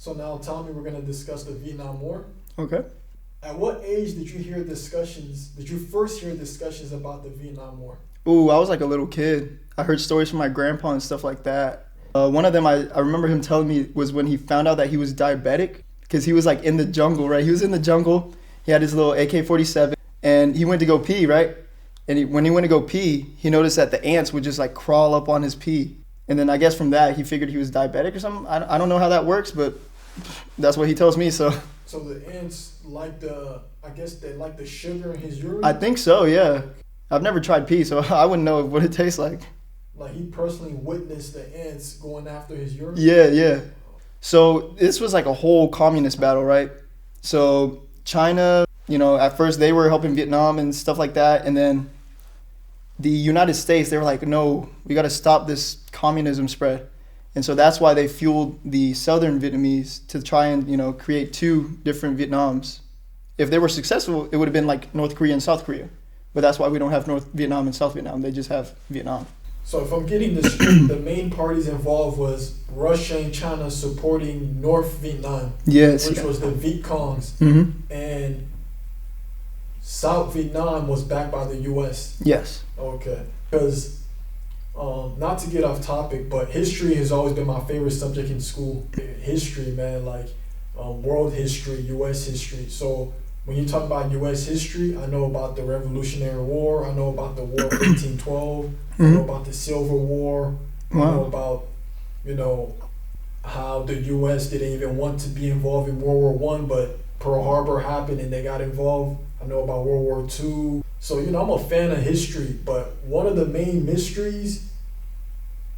So now tell me, we're going to discuss the Vietnam War. Okay. At what age did you first hear discussions about the Vietnam War? Ooh, I was like a little kid. I heard stories from my grandpa and stuff like that. One of them I remember him telling me was when he found out that he was diabetic because he was like in the jungle, right? He was in the jungle. He had his little AK-47 and he went to go pee, right? And when he went to go pee, he noticed that the ants would just like crawl up on his pee. And then I guess from that, he figured he was diabetic or something. I don't know how that works, but that's what he tells me, so. So the ants like they like the sugar in his urine? I think so, yeah. I've never tried pee, so I wouldn't know what it tastes like. Like he personally witnessed the ants going after his urine? Yeah. So this was like a whole communist battle, right? So China, at first they were helping Vietnam and stuff like that. And then the United States, they were like, no, we got to stop this communism spread. And so that's why they fueled the southern Vietnamese to try and, create two different Vietnams. If they were successful, it would have been like North Korea and South Korea. But that's why we don't have North Vietnam and South Vietnam. They just have Vietnam. So if I'm getting this straight, the main parties involved was Russia and China supporting North Vietnam, yes, which was the Viet Congs, and South Vietnam was backed by the U.S. Yes. Okay. Because, not to get off topic, but history has always been my favorite subject in school. History, man, like world history, U.S. history. So when you talk about U.S. history, I know about the Revolutionary War. I know about the War of 1812. I know about the Civil War. Wow. I know about, how the U.S. didn't even want to be involved in World War I, but Pearl Harbor happened and they got involved. I know about World War II. So, I'm a fan of history, but one of the main mysteries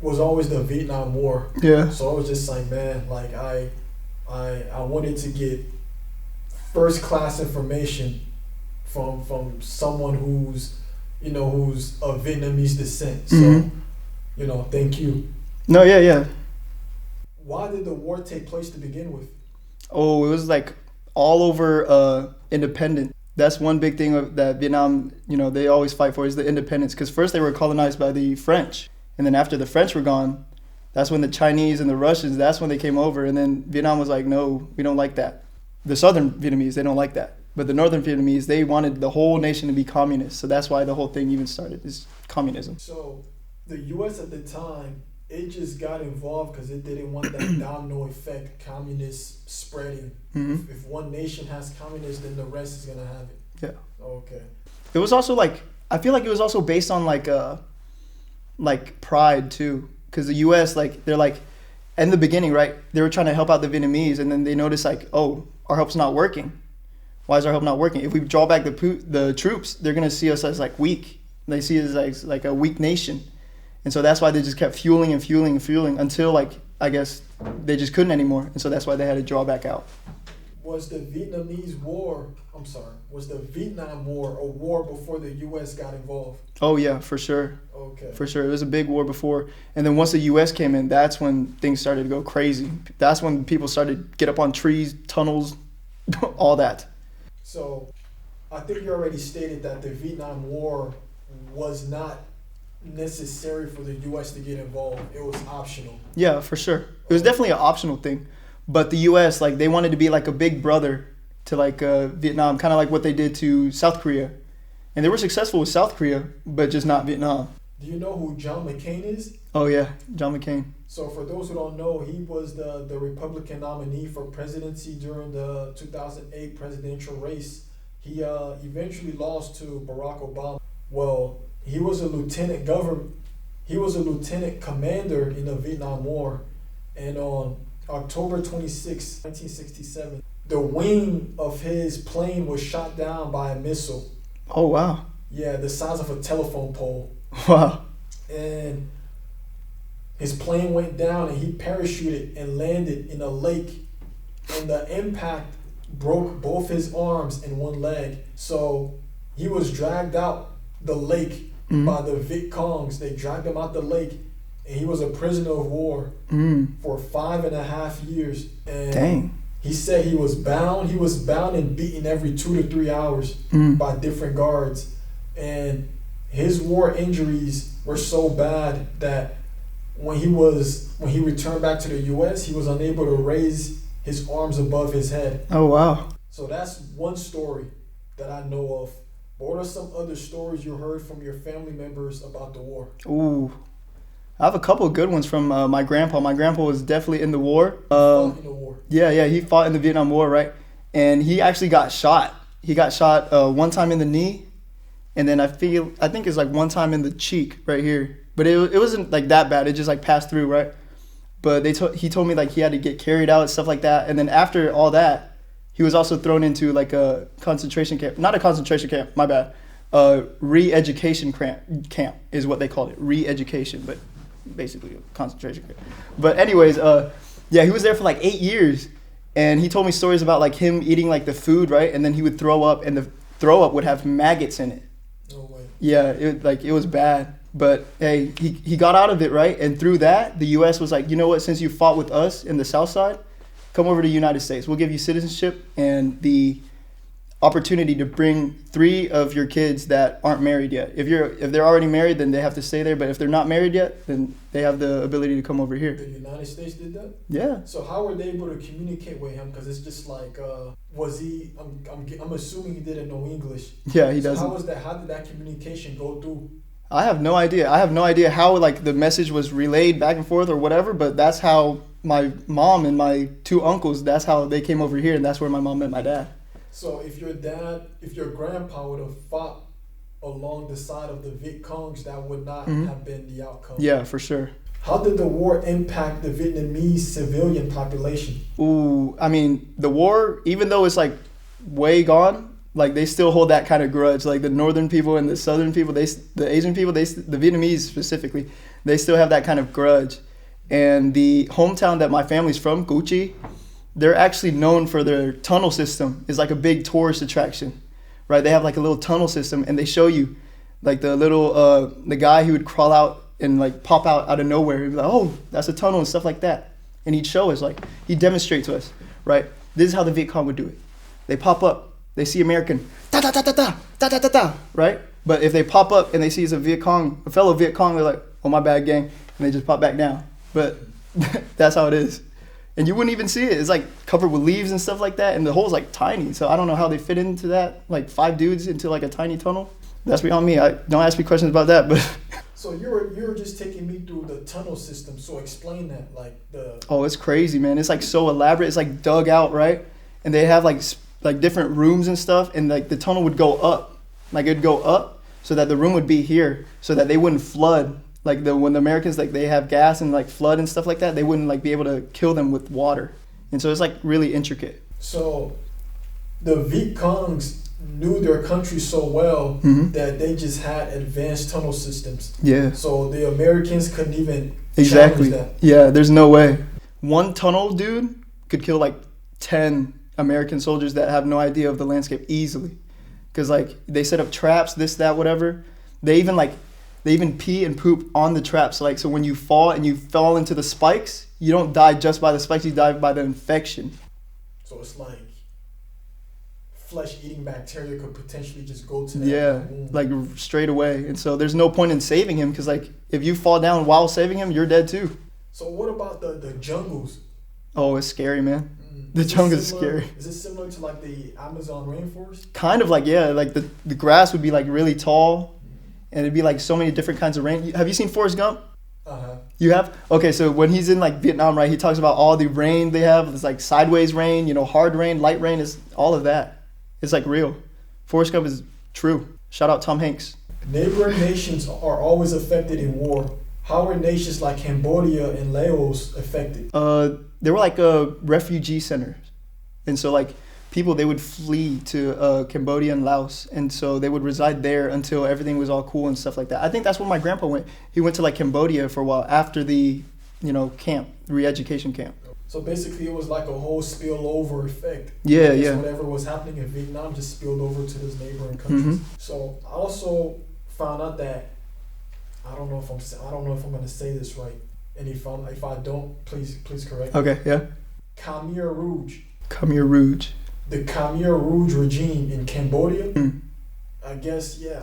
was always the Vietnam War. Yeah. So I was just like, man, like I wanted to get first class information from someone who's of Vietnamese descent. So, thank you. No, yeah. Why did the war take place to begin with? Oh, it was like all over independence. That's one big thing that Vietnam, they always fight for is the independence. Because first they were colonized by the French. And then after the French were gone, that's when the Chinese and the Russians, that's when they came over. And then Vietnam was like, no, we don't like that. The southern Vietnamese, they don't like that. But the northern Vietnamese, they wanted the whole nation to be communist. So that's why the whole thing even started, is communism. So the U.S. at the time, it just got involved because it didn't want that domino effect, communist spreading. Mm-hmm. If one nation has communists, then the rest is going to have it. Yeah. Okay. It was also I feel like it was also based on pride too. Because the U.S., they're in the beginning, right, they were trying to help out the Vietnamese, and then they noticed oh, our help's not working. Why is our help not working? If we draw back the troops, they're going to see us as weak. They see us as like a weak nation. And so that's why they just kept fueling until I guess they just couldn't anymore. And so that's why they had to draw back out. Was the Vietnam War a war before the U.S. got involved? Oh yeah, for sure. Okay. For sure. It was a big war before. And then once the U.S. came in, that's when things started to go crazy. That's when people started to get up on trees, tunnels, all that. So I think you already stated that the Vietnam War was not necessary for the U.S. to get involved. It was optional. Yeah, for sure. It was definitely an optional thing. But the U.S., they wanted to be a big brother to Vietnam, kind of like what they did to South Korea. And they were successful with South Korea, but just not Vietnam. Do you know who John McCain is? Oh yeah, John McCain. So for those who don't know, he was the Republican nominee for presidency during the 2008 presidential race. He eventually lost to Barack Obama. Well, he was a lieutenant commander in the Vietnam War, and on October 26, 1967, the wing of his plane was shot down by a missile. Oh wow. Yeah, the size of a telephone pole. Wow. And his plane went down and he parachuted and landed in a lake, and the impact broke both his arms and one leg. So he was dragged out the lake by the Viet Congs. They dragged him out the lake, and he was a prisoner of war for 5.5 years. And dang. He said he was bound. He was bound and beaten every 2 to 3 hours by different guards. And his war injuries were so bad that when he returned back to the U.S., he was unable to raise his arms above his head. Oh wow. So that's one story that I know of. What are some other stories you heard from your family members about the war? Ooh. I have a couple of good ones from my grandpa. My grandpa was definitely in the war. Fought in the war. Yeah, he fought in the Vietnam War, right? And he actually got shot. He got shot one time in the knee, and then I think it's like one time in the cheek right here. But it wasn't like that bad. It just like passed through, right? But he told me like he had to get carried out, stuff like that. And then after all that, he was also thrown into like a concentration camp. Not a concentration camp, my bad. Re-education camp is what they called it. Re-education, but basically a concentration camp. But anyways, yeah, he was there for like 8 years. And he told me stories about like him eating like the food, right? And then he would throw up, and the throw up would have maggots in it. No way. Yeah, it was bad. But hey, he got out of it, right? And through that, the U.S. was like, you know what? Since you fought with us in the South Side, come over to the United States. We'll give you citizenship and the opportunity to bring 3 of your kids that aren't married yet. If they're already married, then they have to stay there. But if they're not married yet, then they have the ability to come over here. The United States did that? Yeah. So how were they able to communicate with him? Because it's just like, was he? I'm assuming he didn't know English. Yeah, he so doesn't. How was that? How did that communication go through? I have no idea. I have no idea how like the message was relayed back and forth or whatever. But that's how my mom and my 2 uncles. That's how they came over here, and that's where my mom met my dad. So if your grandpa would have fought along the side of the Viet Congs, that would not have been the outcome. Yeah, for sure. How did the war impact the Vietnamese civilian population? Ooh, I mean, the war, even though it's like way gone, like they still hold that kind of grudge. Like the northern people and the southern people, the Asian people, the Vietnamese specifically, they still have that kind of grudge. And the hometown that my family's from, Cu Chi, they're actually known for their tunnel system. It's like a big tourist attraction, right? They have like a little tunnel system, and they show you like the guy who would crawl out and like pop out of nowhere. He'd be like, oh, that's a tunnel and stuff like that. And he'd show us, like, he'd demonstrate to us, right? This is how the Viet Cong would do it. They pop up, they see American, da da da da da da da da da, right? But if they pop up and they see it's a fellow Viet Cong, they're like, oh, my bad, gang, and they just pop back down. But that's how it is. And you wouldn't even see it. It's like covered with leaves and stuff like that, and the hole's like tiny. So I don't know how they fit into that, like 5 dudes into like a tiny tunnel. That's beyond me. Don't ask me questions about that. But so you were just taking me through the tunnel system. So explain that, like the. Oh, it's crazy, man. It's like so elaborate. It's like dug out, right? And they have like different rooms and stuff, and like the tunnel would go up, like it'd go up, so that the room would be here, so that they wouldn't flood. Like when the Americans, like they have gas and like flood and stuff like that, they wouldn't like be able to kill them with water. And so it's like really intricate. So the Viet Congs knew their country so well that they just had advanced tunnel systems. Yeah. So the Americans couldn't even exactly challenge that. Yeah, there's no way. One tunnel dude could kill like 10 American soldiers that have no idea of the landscape easily. Because like they set up traps, this, that, whatever. They even pee and poop on the traps. Like, so when you fall into the spikes, you don't die just by the spikes, you die by the infection. So it's like flesh-eating bacteria could potentially just go to that. Yeah, wound. like straight away. And so there's no point in saving him, because like if you fall down while saving him, you're dead too. So what about the jungles? Oh, it's scary, man. The jungle is scary. Is it similar to like the Amazon rainforest? Kind of like, yeah, like the grass would be like really tall. And it'd be like so many different kinds of rain. Have you seen Forrest Gump? Uh-huh. You have? Okay, so when he's in like Vietnam, right, he talks about all the rain they have. It's like sideways rain, hard rain, light rain, is all of that. It's like real. Forrest Gump is true. Shout out Tom Hanks. Neighboring nations are always affected in war. How were nations like Cambodia and Laos affected? They were like refugee centers. And so like people, they would flee to Cambodia and Laos, and so they would reside there until everything was all cool and stuff like that. I think that's where my grandpa went. He went to like Cambodia for a while after the camp, re-education camp. So basically it was like a whole spillover effect. Yeah. Whatever was happening in Vietnam just spilled over to those neighboring countries. So I also found out that I don't know if I'm gonna say this right, and if I don't, please correct me. Okay, yeah. Khmer Rouge. Khmer Rouge. The Khmer Rouge regime in Cambodia. I guess, yeah.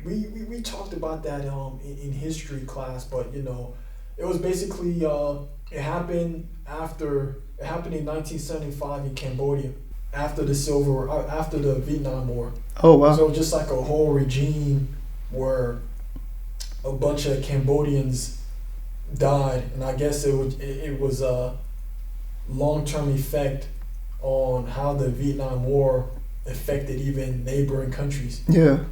We talked about that in history class, but it was basically It happened in 1975 in Cambodia after the Vietnam War. Oh wow. So just like a whole regime where a bunch of Cambodians died, and I guess it was a long-term effect on how the Vietnam War affected even neighboring countries. Yeah.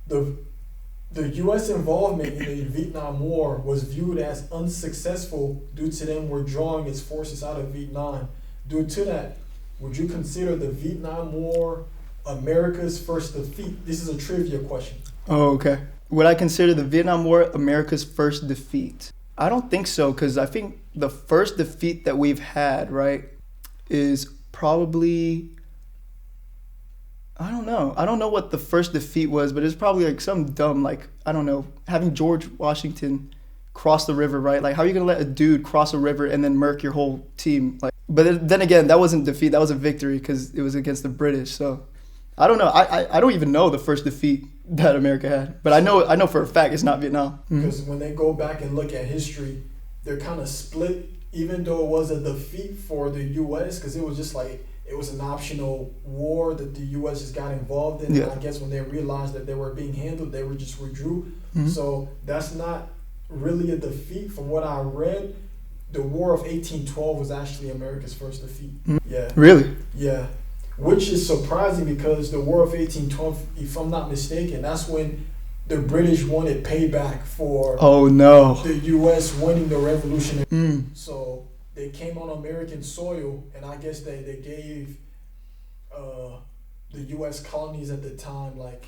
The U.S. involvement in the Vietnam War was viewed as unsuccessful due to them withdrawing its forces out of Vietnam. Due to that, would you consider the Vietnam War America's first defeat? This is a trivia question. Oh, okay. Would I consider the Vietnam War America's first defeat? I don't think so, because I think the first defeat that we've had, right, is probably, I don't know. I don't know what the first defeat was, but it's probably like some dumb, like, I don't know, having George Washington cross the river, right? Like, how are you going to let a dude cross a river and then murk your whole team? Like, but then again, that wasn't defeat. That was a victory because it was against the British. So I don't know. I don't even know the first defeat that America had. But I know for a fact it's not Vietnam. Because when they go back and look at history, they're kind of split, even though it was a defeat for the U.S., because it was just like, it was an optional war that the U.S. just got involved in. Yeah. And I guess when they realized that they were being handled, they were just withdrew. Mhm. So that's not really a defeat. From what I read, the War of 1812 was actually America's first defeat. Mhm. Yeah. Really? Yeah. Which is surprising because the War of 1812, if I'm not mistaken, that's when the British wanted payback for Oh, no. the U.S. winning the Revolutionary. Mm. So they came on American soil, and I guess they gave the U.S. colonies at the time like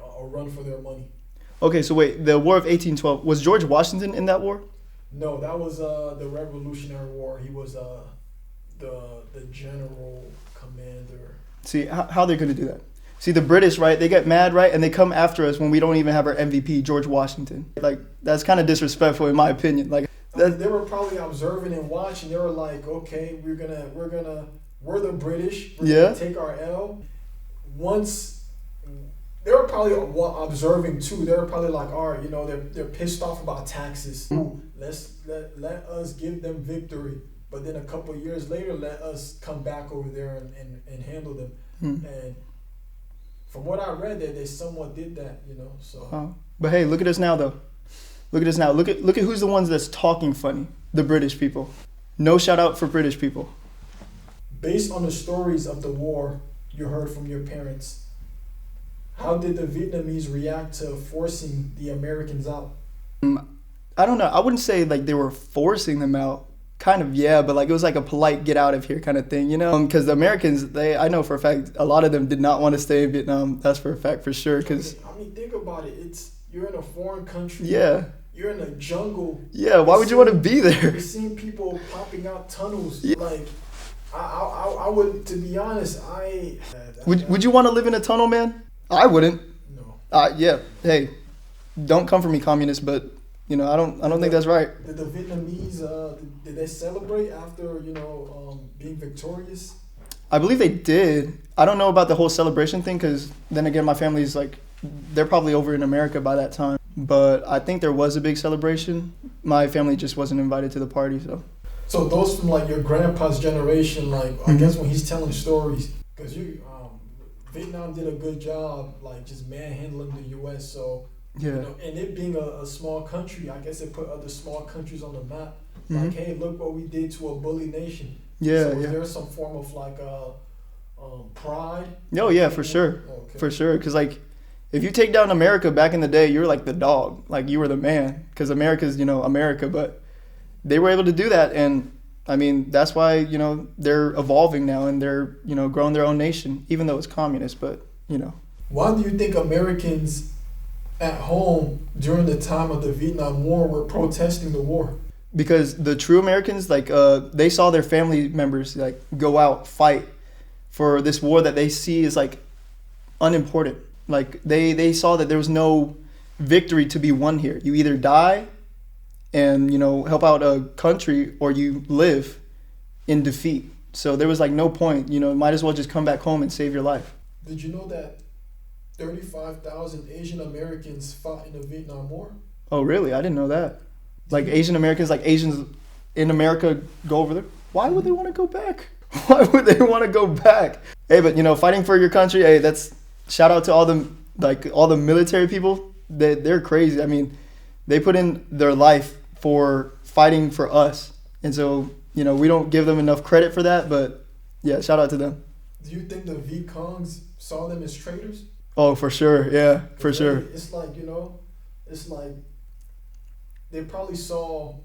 a run for their money. Okay, so wait, the War of 1812, was George Washington in that war? No, that was the Revolutionary War. He was the general commander. See, how they're going to do that? See, the British, right, they get mad, right, and they come after us when we don't even have our MVP, George Washington. Like, that's kind of disrespectful in my opinion. Like, They were probably observing and watching. They were like, okay, we're the British. We're gonna take our L. Once they were probably observing too. They were probably like, all right, they're pissed off about taxes. Ooh, let us give them victory. But then a couple of years later, let us come back over there and handle them. And from what I read, they somewhat did that, So. Oh. But hey, look at us now, though. Look at us now. Look at who's the ones that's talking funny. The British people. No shout out for British people. Based on the stories of the war you heard from your parents, how did the Vietnamese react to forcing the Americans out? I don't know. I wouldn't say like they were forcing them out. Kind of, yeah, but like it was like a polite get out of here kind of thing, Because the Americans, I know for a fact, a lot of them did not want to stay in Vietnam. That's for a fact, for sure. Because I mean, think about it. You're in a foreign country. Yeah. You're in a jungle. Yeah. Why would you want to be there? You're seeing people popping out tunnels. Yeah. Like, I would, to be honest, Would you want to live in a tunnel, man? I wouldn't. No. Yeah. Hey, don't come for me, communist, but I don't think that's right. Did the Vietnamese did they celebrate after being victorious? I believe they did. I don't know about the whole celebration thing because then again, my family's like, they're probably over in America by that time. But I think there was a big celebration. My family just wasn't invited to the party, so. So those from like your grandpa's generation, like I guess when he's telling stories, because Vietnam did a good job, like just manhandling the U.S. So. Yeah. And it being a small country, I guess it put other small countries on the map. Like, hey, look what we did to a bully nation. Yeah, so yeah. is there some form of like pride? Oh yeah, for sure, Okay. for sure. Because like, if you take down America back in the day, you're like the dog, like you were the man. Because America's America, but they were able to do that, and I mean that's why they're evolving now and they're growing their own nation, even though it's communist. But Why do you think Americans at home during the time of the Vietnam War were protesting the war? Because the true Americans, like they saw their family members like go out, fight for this war that they see is like unimportant. Like they saw that there was no victory to be won here. You either die and help out a country, or you live in defeat. So there was like no point. Might as well just come back home and save your life. Did you know that 35,000 Asian Americans fought in the Vietnam War? Oh really? I didn't know that. Like Asian Americans, like Asians in America go over there, why would they want to go back? Why would they want to go back? Hey, but fighting for your country, hey, that's shout out to all the military people. They're crazy. I mean, they put in their life for fighting for us. And so, we don't give them enough credit for that, but yeah, shout out to them. Do you think the Viet Congs saw them as traitors? Oh, for sure. Yeah, for sure. It's like, they probably saw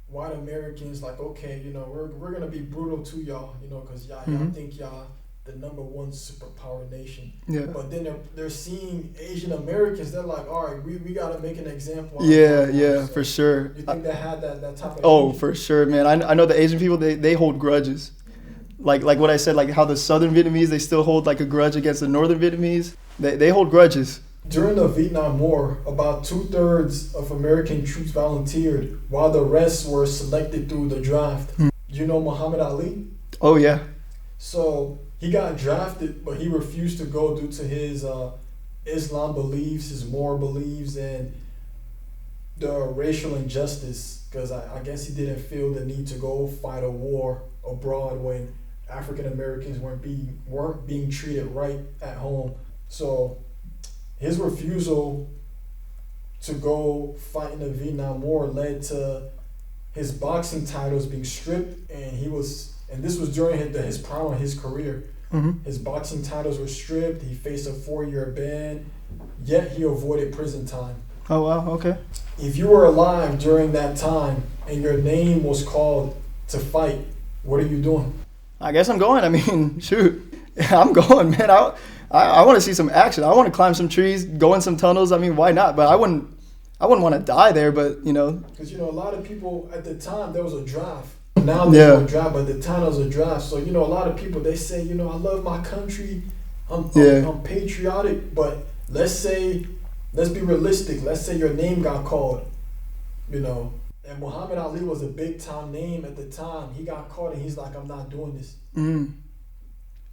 white Americans like, okay, we're going to be brutal to y'all, because y'all think y'all the number one superpower nation. Yeah. But then they're seeing Asian Americans, they're like, all right, we got to make an example. Yeah, for sure. You think they had that type of Oh, for sure, man. I know the Asian people, they hold grudges. Like what I said, like how the Southern Vietnamese, they still hold like a grudge against the Northern Vietnamese. They hold grudges. During the Vietnam War, about 2/3 of American troops volunteered, while the rest were selected through the draft. You know Muhammad Ali? Oh, yeah. So he got drafted, but he refused to go due to his Islam beliefs, his moral beliefs, and the racial injustice. Because I guess he didn't feel the need to go fight a war abroad when African Americans weren't being treated right at home. So his refusal to go fight in the Vietnam War led to his boxing titles being stripped, and this was during his prime of his career. Mm-hmm. His boxing titles were stripped. He faced a 4-year ban, yet he avoided prison time. Oh, wow, okay. If you were alive during that time and your name was called to fight, what are you doing? I guess I'm going. I mean, shoot, I'm going, man. I want to see some action. I want to climb some trees, go in some tunnels. I mean, why not? But I wouldn't want to die there. But because a lot of people at the time there was a draft. Now there's no draft, but at the time there was a draft. So a lot of people, they say, I love my country. I'm patriotic. But let's be realistic. Let's say your name got called. And Muhammad Ali was a big time name at the time. He got caught and he's like, I'm not doing this. Mm.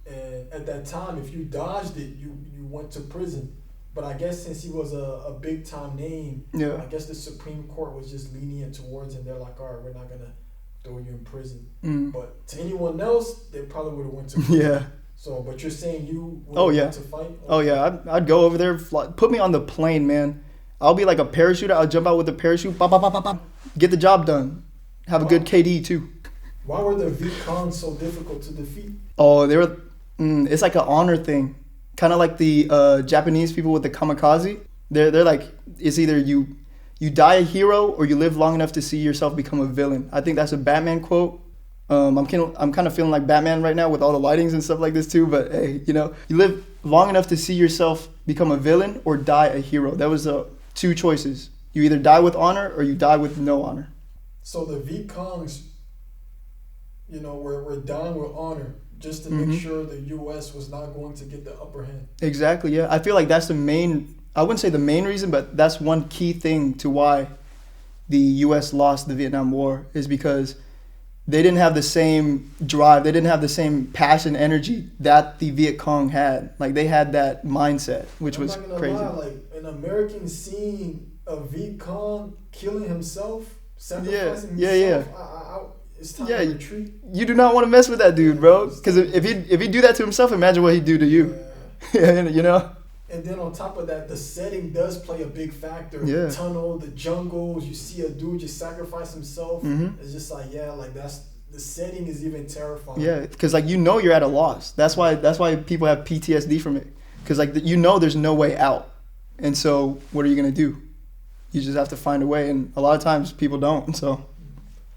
And at that time, if you dodged it, you went to prison. But I guess since he was a big time name, I guess the Supreme Court was just lenient towards him. They're like, all right, we're not gonna throw you in prison. Mm. But to anyone else, they probably would have went to prison. Yeah. So, but you're saying you would went to fight? Oh yeah, I'd go over there, put me on the plane, man. I'll be like a parachuter. I'll jump out with a parachute, bop, bop, bop, bop, bop. Get the job done. Have a good KD too. Why were the Viet Cong so difficult to defeat? Oh, they were. It's like an honor thing, kind of like the Japanese people with the kamikaze. They're like, it's either you die a hero or you live long enough to see yourself become a villain. I think that's a Batman quote. I'm kind of feeling like Batman right now with all the lightings and stuff like this too. But hey, you live long enough to see yourself become a villain or die a hero. That was the two choices. You either die with honor or you die with no honor. So the Viet Congs, were dying with honor just to make sure the U.S. was not going to get the upper hand. Exactly, yeah. I feel like that's the main, I wouldn't say the main reason, but that's one key thing to why the U.S. lost the Vietnam War is because they didn't have the same drive, they didn't have the same passion, energy that the Viet Cong had. Like they had that mindset, which was crazy. Lie, like an American seeing a Viet Cong killing himself, sacrificing himself. It's time to retreat. You do not want to mess with that dude, bro. Because if he do that to himself, imagine what he'd do to you. Yeah. And then on top of that, the setting does play a big factor. Yeah. The tunnel, the jungles. You see a dude just sacrifice himself. Mm-hmm. It's just like that's the setting is even terrifying. Yeah, because you're at a loss. That's why people have PTSD from it. Because there's no way out, and so what are you gonna do? You just have to find a way, and a lot of times people don't. So.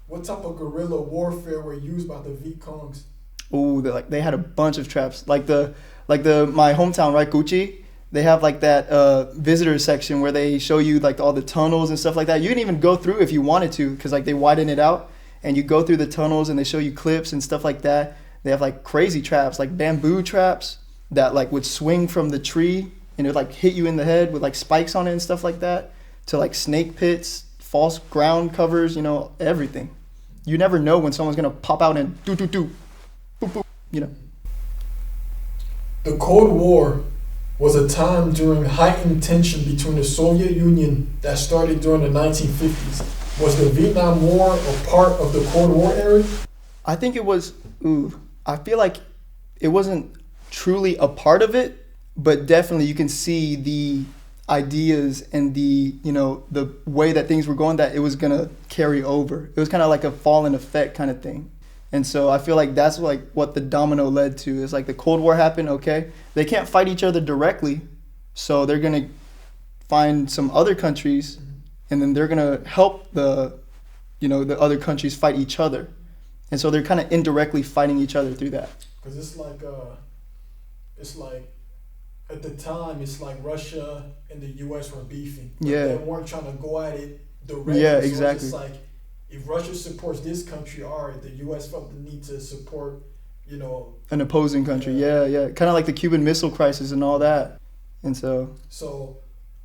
What type of guerrilla warfare were used by the Viet Congs? Oh, they had a bunch of traps. My hometown, right, Gucci. They have like that visitor section where they show you like all the tunnels and stuff like that. You can even go through if you wanted to, because they widen it out, and you go through the tunnels and they show you clips and stuff like that. They have like crazy traps, like bamboo traps that would swing from the tree and it would hit you in the head with spikes on it and stuff like that. To snake pits, false ground covers, everything. You never know when someone's gonna pop out and do boop boop. The Cold War was a time during heightened tension between the Soviet Union that started during the 1950s Was the Vietnam War a part of the Cold War era? I think it was. I feel like it wasn't truly a part of it, but definitely you can see the ideas and the way that things were going, that it was gonna carry over. It was kind of like a fallen effect kind of thing. And so I feel like that's like what the domino led to. Is like the Cold War happened. Okay, they can't fight each other directly, so they're gonna find some other countries, and then they're gonna help the other countries fight each other. And so they're kind of indirectly fighting each other through that. Because it's like at the time, it's like Russia and the U.S. were beefing. Yeah. They weren't trying to go at it directly. Yeah, So exactly. it's like, if Russia supports this country, all right, the U.S. felt the need to support, An opposing country. Yeah. Yeah. Kind of like the Cuban Missile Crisis and all that. And so. So,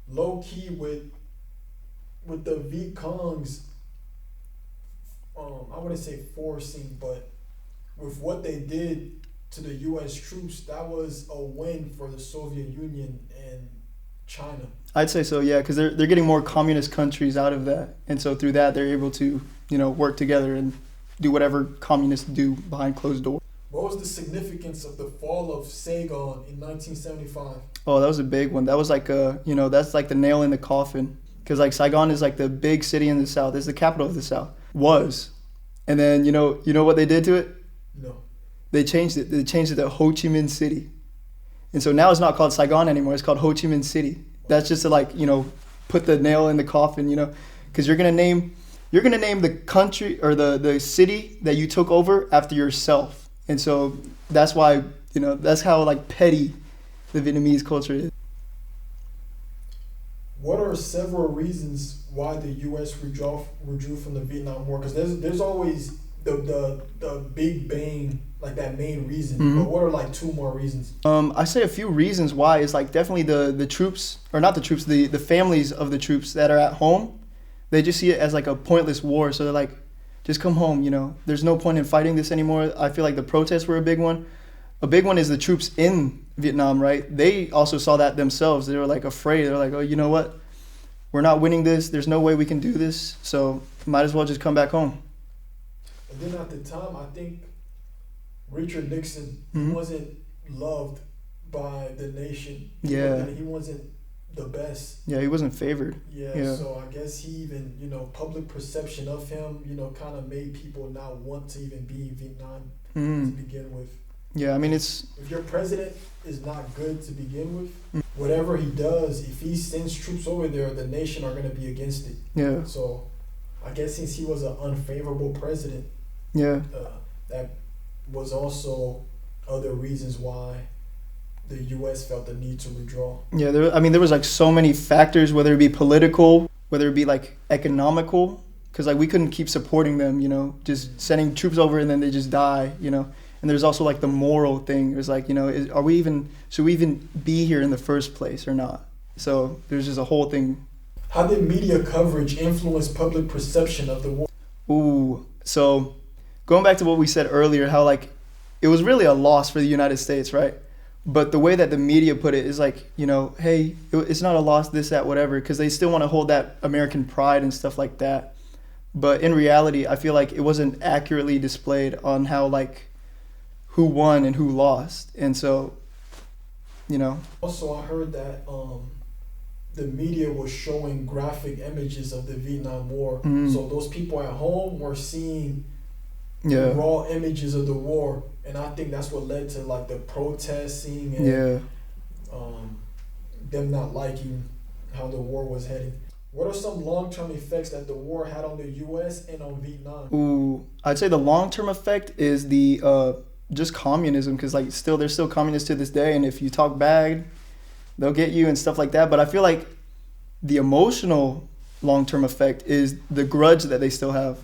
low key with the Viet Congs, I wouldn't say forcing, but with what they did to the U.S. troops, that was a win for the Soviet Union and China. I'd say so, yeah, because they're getting more communist countries out of that. And so through that, they're able to, work together and do whatever communists do behind closed doors. What was the significance of the fall of Saigon in 1975? Oh, that was a big one. That was like, that's like the nail in the coffin. Because like Saigon is like the big city in the South. It's the capital of the South. Was. And then, you know what they did to it? No. They changed it. They changed it to Ho Chi Minh City. And so now it's not called Saigon anymore. It's called Ho Chi Minh City. That's just to put the nail in the coffin, because you're going to name the country or the city that you took over after yourself. And so that's why, that's how like petty the Vietnamese culture is. What are several reasons why the U.S. withdrew from the Vietnam War? Because there's always the big bang, like that main reason. Mm-hmm. But what are like two more reasons? I say a few reasons why is like definitely the troops, or not the troops, the families of the troops that are at home. They just see it as like a pointless war. So they're like, just come home, There's no point in fighting this anymore. I feel like the protests were a big one. A big one is the troops in Vietnam, right? They also saw that themselves. They were like afraid. They're like, oh, you know what? We're not winning this. There's no way we can do this. So might as well just come back home. And then at the time, I think Richard Nixon Mm-hmm. wasn't loved by the nation. Yeah. He wasn't the best. Yeah, he wasn't favored. Yeah, so I guess he even, public perception of him, kind of made people not want to even be in Vietnam to begin with. Yeah, I mean, if your president is not good to begin with, whatever he does, if he sends troops over there, the nation are going to be against it. Yeah. So I guess since he was an unfavorable president, Yeah. that was also other reasons why the U.S. felt the need to withdraw. Yeah, there was like so many factors, whether it be political, whether it be like economical, because like we couldn't keep supporting them, just sending troops over and then they just die, And there's also like the moral thing. It was like, should we even be here in the first place or not? So there's just a whole thing. How did media coverage influence public perception of the war? Ooh, so going back to what we said earlier, how like it was really a loss for the United States, right? But the way that the media put it is like, hey, it's not a loss, this, that, whatever, because they still want to hold that American pride and stuff like that. But in reality, I feel like it wasn't accurately displayed on how like who won and who lost. And so, Also, I heard that the media was showing graphic images of the Vietnam War. Mhm. So those people at home were seeing Yeah. raw images of the war. And I think that's what led to like the protesting and Yeah. them not liking how the war was heading. What are some long-term effects that the war had on the U.S. and on Vietnam? Ooh, I'd say the long-term effect is the just communism, because like they're still communists to this day, and if you talk bad, they'll get you and stuff like that. But I feel like the emotional long-term effect is the grudge that they still have.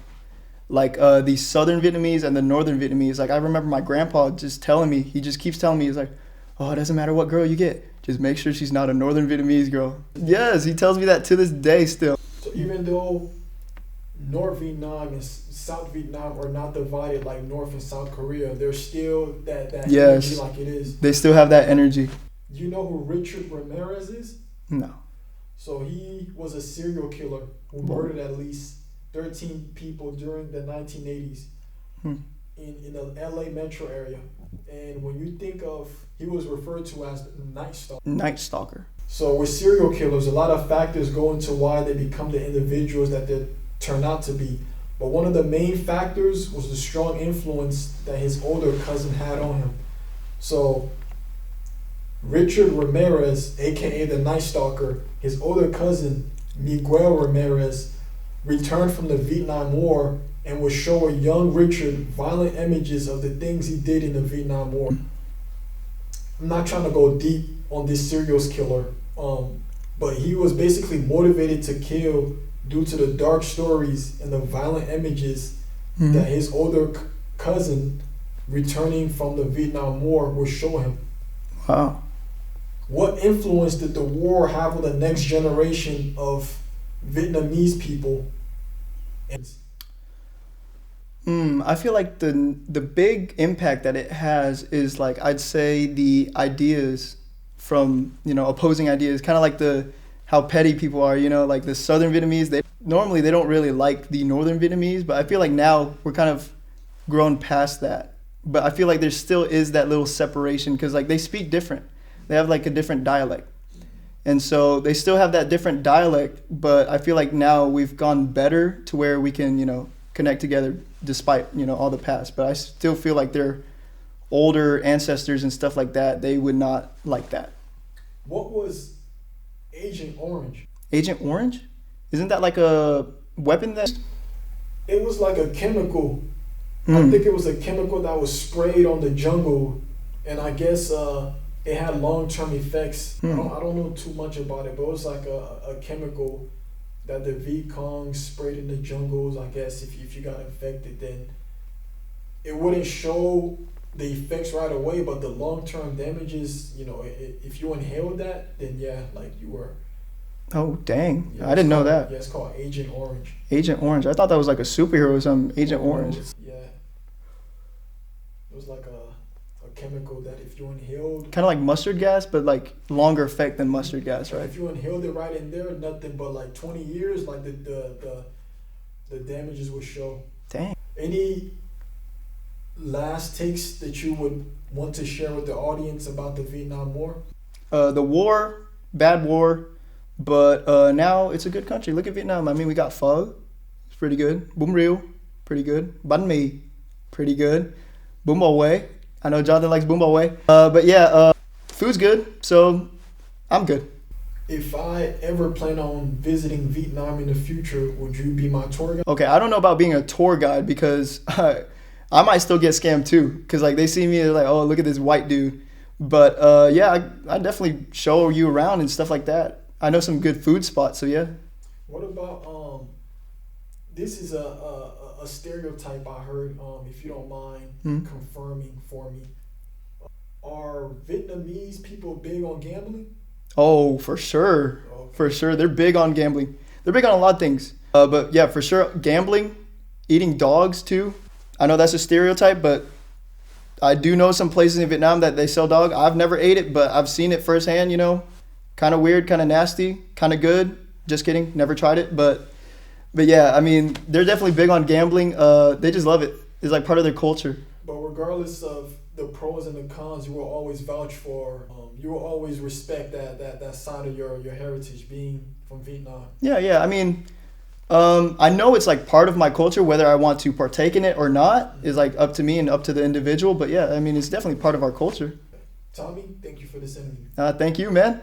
Like the Southern Vietnamese and the Northern Vietnamese. Like I remember my grandpa just telling me, he just keeps telling me, he's like, oh, it doesn't matter what girl you get, just make sure she's not a Northern Vietnamese girl. Yes, he tells me that to this day still. So even though North Vietnam and South Vietnam are not divided like North and South Korea, there's still that Yes. energy like it is. They still have that energy. Do you know who Richard Ramirez is? No. So he was a serial killer who murdered at least 13 people during the 1980s Hmm. in the LA metro area. And when you think of, he was referred to as Night Stalker. Night Stalker. So with serial killers, a lot of factors go into why they become the individuals that they turn out to be. But one of the main factors was the strong influence that his older cousin had on him. So Richard Ramirez, aka the Night Stalker, his older cousin Miguel Ramirez, returned from the Vietnam War and would show a young Richard violent images of the things he did in the Vietnam War. I'm not trying to go deep on this serial killer, but he was basically motivated to kill due to the dark stories and the violent images that his older cousin returning from the Vietnam War would show him. Wow. What influence did the war have on the next generation of Vietnamese people? I feel like the big impact that it has is like, I'd say the ideas from, opposing ideas, kind of like how petty people are, like the Southern Vietnamese, they don't really like the Northern Vietnamese, but I feel like now we're kind of grown past that. But I feel like there still is that little separation because like they speak different. They have like a different dialect. And so they still have that different dialect, but I feel like now we've gone better to where we can, connect together despite, all the past. But I still feel like their older ancestors and stuff like that, they would not like that. What was Agent Orange? Agent Orange? Isn't that like a weapon that... It was like a chemical. I think it was a chemical that was sprayed on the jungle, and I guess it had long-term effects. I don't know too much about it, but it was like a chemical that the Viet Cong sprayed in the jungles. I guess if you got infected, then it wouldn't show the effects right away, but the long-term damages, if you inhaled that, then yeah, like you were. Oh, dang. Yeah, I didn't know that. Yeah, it's called Agent Orange. Agent Orange. I thought that was like a superhero or something. Agent Orange. Yeah. It was like a chemical that if you inhaled... Kind of like mustard gas, but like longer effect than mustard gas, right? If you inhaled it right in there, nothing but like 20 years, like the damages would show. Dang. Any last takes that you would want to share with the audience about the Vietnam War? The war, bad war, but now it's a good country. Look at Vietnam. I mean, we got pho. It's pretty good. Bún riêu, pretty good. Bánh mì, pretty good. Bún bò Huế. I know Jonathan likes bún bò Huế. But yeah, food's good, so I'm good. If I ever plan on visiting Vietnam in the future, would you be my tour guide? Okay, I don't know about being a tour guide because I might still get scammed too. Because like they see me, they're like, oh, look at this white dude. But yeah, I definitely show you around and stuff like that. I know some good food spots, so yeah. What about this is a stereotype I heard, if you don't mind confirming for me. Are Vietnamese people big on gambling? Oh, for sure. Okay. For sure. They're big on gambling. They're big on a lot of things. But yeah, for sure, gambling, eating dogs too. I know that's a stereotype, but I do know some places in Vietnam that they sell dog. I've never ate it, but I've seen it firsthand, Kind of weird, kind of nasty, kind of good. Just kidding. Never tried it, but yeah, I mean, they're definitely big on gambling. They just love it. It's like part of their culture. But regardless of the pros and the cons, you will always vouch for, you will always respect that side of your heritage, being from Vietnam. Yeah. I mean, I know it's like part of my culture. Whether I want to partake in it or not is like up to me and up to the individual. But yeah, I mean, it's definitely part of our culture. Tommy, thank you for this interview. Thank you, man.